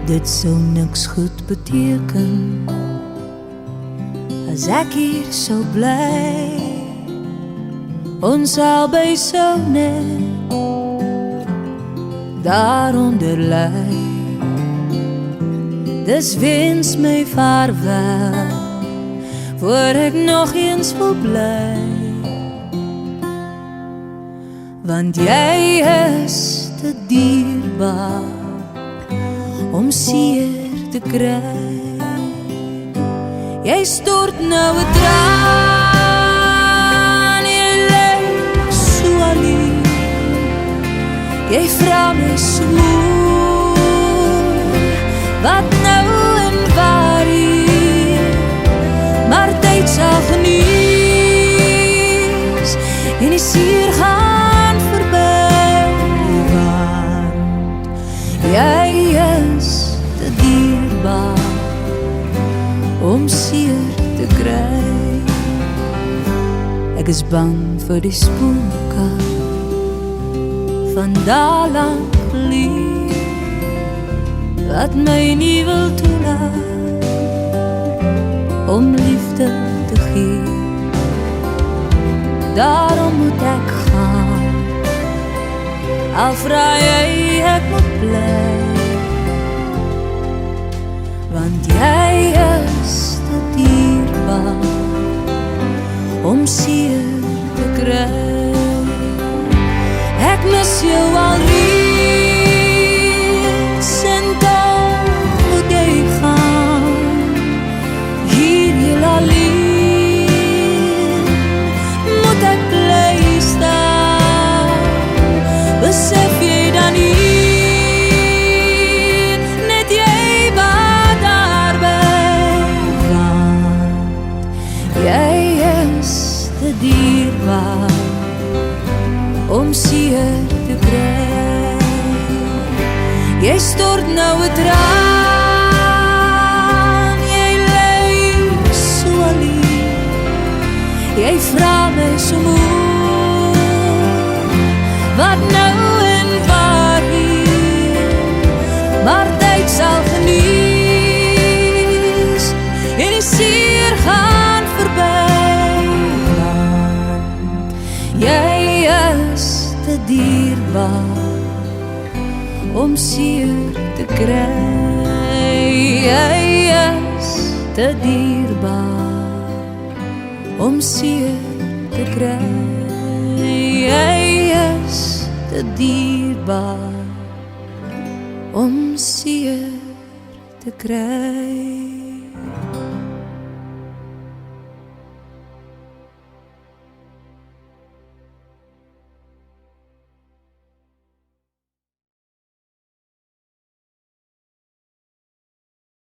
dit sou niks goed beteken as ek hier sou bly. Ons albei sou net daaronder lê. Dis wens my vaarwel voor ek nog eens wil bly, want jy is te dierbaar om seer te kry. Jy stort nou 'n traan, jy lyk so alleen. Jy vra my so, wat nou en waar hier, maar tyd sal genees en die seer gaan verby, want jy is te dierbaar om seer te kry. Ek is bang vir die spooke van dalang lief wat my nie wil toelaat om liefde te gee. Daarom moet ek gaan, al vra jy ek moet bly, want jy is te dierbaar om seer te kry. Ek mis jou alreeds en dan moet jy gaan, hier heel alleen moet ek bly staan. Besef jy dan nie, net jy wat daarby, want jy is te dierbaar om seer te kry. Jy stort nou 'n traan, jy lyk so alleen. Jy vra my so moe, wat nou en waar hier, maar tyd sal genees en die seer gaan verby, want jy is te dierbaar om seer te kry. Jy is te dierbaar om seer te kry. Jy is te dierbaar om seer te kry.